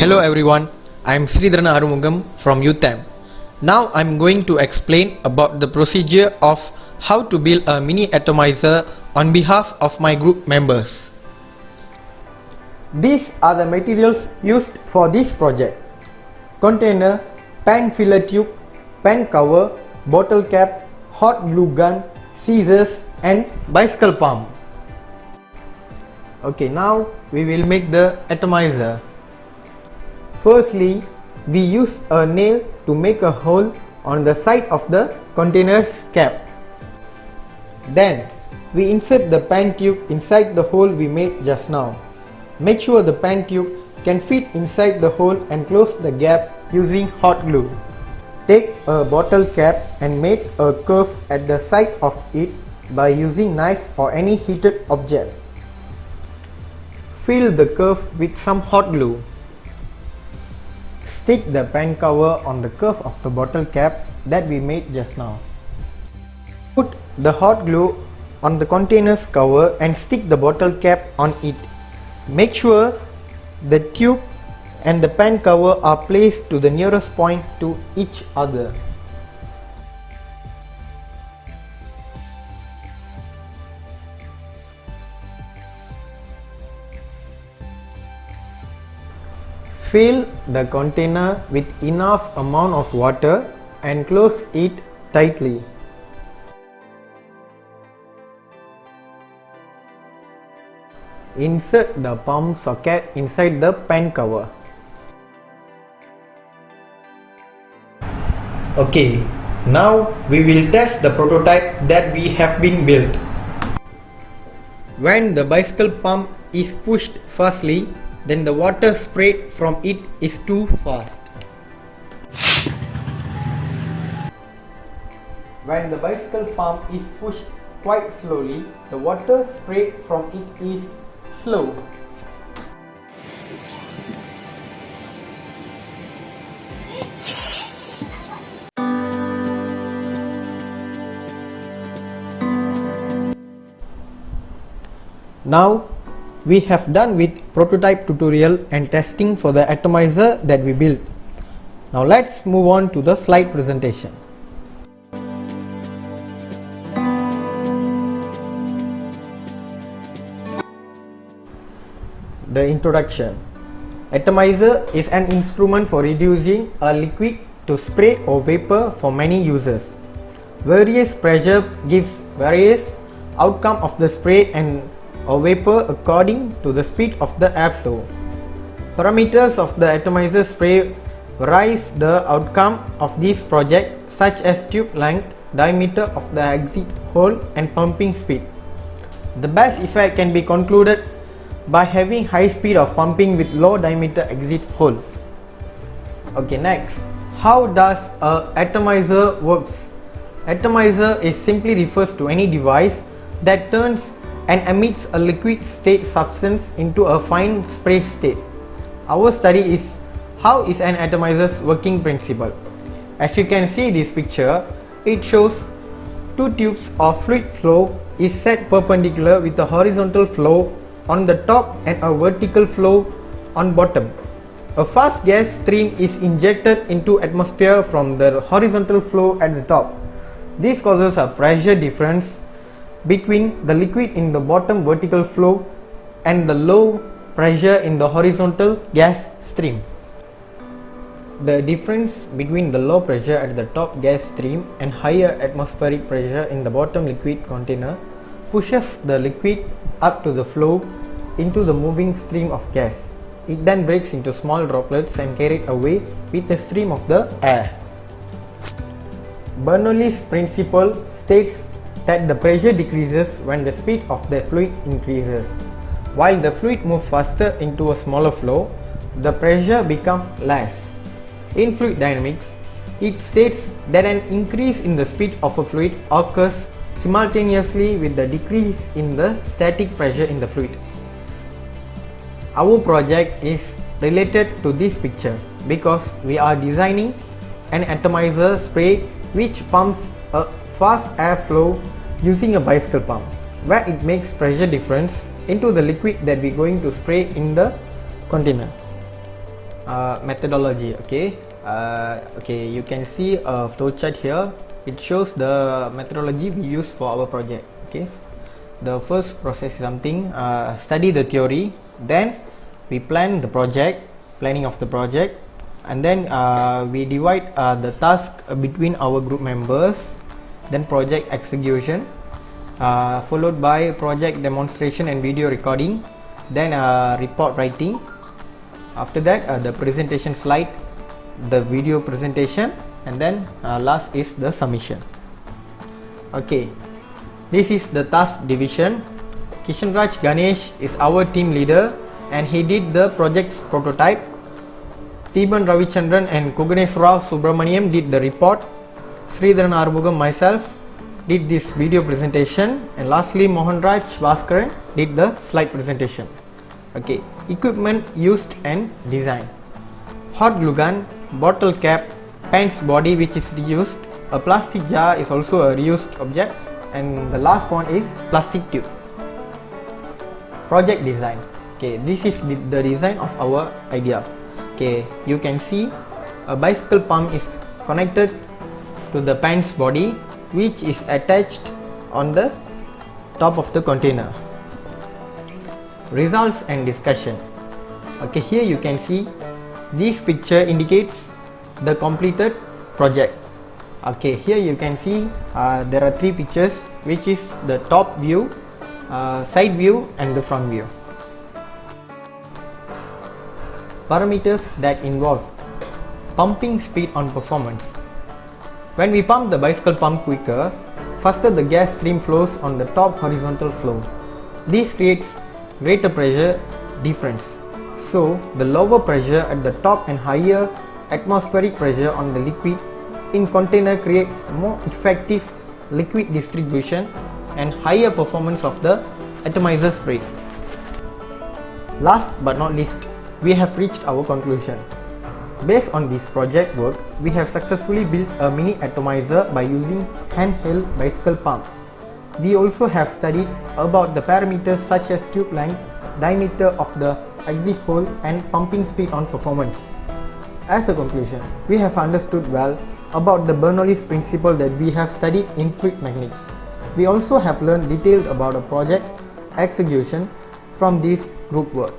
Hello everyone, I am Sridharana Arumugam from UTM. Now I am going to explain about the procedure of how to build a mini atomizer on behalf of my group members. These are the materials used for this project: container, pen filler tube, pen cover, bottle cap, hot glue gun, scissors and bicycle pump. Okay, now we will make the atomizer. Firstly, we use a nail to make a hole on the side of the container's cap. Then, we insert the pen tube inside the hole we made just now. Make sure the pen tube can fit inside the hole and close the gap using hot glue. Take a bottle cap and make a curve at the side of it by using knife or any heated object. Fill the curve with some hot glue. Stick the pen cover on the curve of the bottle cap that we made just now. Put the hot glue on the container's cover and stick the bottle cap on it. Make sure the tube and the pen cover are placed to the nearest point to each other. Fill the container with enough amount of water and close it tightly. Insert the pump socket inside the pen cover. Okay, now we will test the prototype that we have been built. When the bicycle pump is pushed fastly, then the water sprayed from it is too fast. When the bicycle pump is pushed quite slowly, the water sprayed from it is slow. Now we have done with prototype tutorial and testing for the atomizer that we built. Now let's move on to the slide presentation. The introduction. Atomizer is an instrument for reducing a liquid to spray or vapor for many uses. Various pressure gives various outcome of the spray and or vapor according to the speed of the airflow. Parameters of the atomizer spray varies the outcome of this project, such as tube length, diameter of the exit hole and pumping speed. The best effect can be concluded by having high speed of pumping with low diameter exit hole. Okay, next, how does a atomizer works? Atomizer is simply refers to any device that turns and emits a liquid state substance into a fine spray state. Our study is how is an atomizer's working principle. As you can see this picture, it shows two tubes of fluid flow is set perpendicular with a horizontal flow on the top and a vertical flow on bottom. A fast gas stream is injected into atmosphere from the horizontal flow at the top. This causes a pressure difference between the liquid in the bottom vertical flow and the low pressure in the horizontal gas stream. The difference between the low pressure at the top gas stream and higher atmospheric pressure in the bottom liquid container pushes the liquid up to the flow into the moving stream of gas. It then breaks into small droplets and carried away with the stream of the air. Bernoulli's principle states that the pressure decreases when the speed of the fluid increases. While the fluid moves faster into a smaller flow, the pressure becomes less. In fluid dynamics, it states that an increase in the speed of a fluid occurs simultaneously with the decrease in the static pressure in the fluid. Our project is related to this picture because we are designing an atomizer spray which pumps a fast airflow using a bicycle pump, where it makes pressure difference into the liquid that we are going to spray in the container. methodology. Okay, you can see a flowchart here. It shows the methodology we use for our project. Okay, the first process is something, study the theory, then we plan the project, planning of the project, and then we divide the task between our group members, then project execution, followed by project demonstration and video recording, then report writing. After that, the presentation slide, the video presentation, and then last is the submission. Okay, this is the task division. Kishanraj Ganesh is our team leader and he did the project's prototype. Tiban Ravichandran and Kuganesh Rao Subramaniam did the report. Sridharan Armugam, myself, did this video presentation, and lastly Mohanraj Bhaskaran did the slide presentation. Okay, equipment used and design. Hot glue gun, bottle cap, pants body which is reused, a plastic jar is also a reused object, and the last one is plastic tube. Project design. Okay, this is the design of our idea. Okay, you can see a bicycle pump is connected to the pants body which is attached on the top of the container. Results and discussion. Okay, here you can see this picture indicates the completed project. Okay, here you can see there are three pictures, which is the top view, side view and the front view. Parameters that involve pumping speed on performance. When we pump the bicycle pump quicker, faster the gas stream flows on the top horizontal flow. This creates greater pressure difference. So the lower pressure at the top and higher atmospheric pressure on the liquid in container creates more effective liquid distribution and higher performance of the atomizer spray. Last but not least, we have reached our conclusion. Based on this project work, we have successfully built a mini atomizer by using handheld bicycle pump. We also have studied about the parameters such as tube length, diameter of the exit hole and pumping speed on performance. As a conclusion, we have understood well about the Bernoulli's principle that we have studied in fluid mechanics. We also have learned details about a project execution from this group work.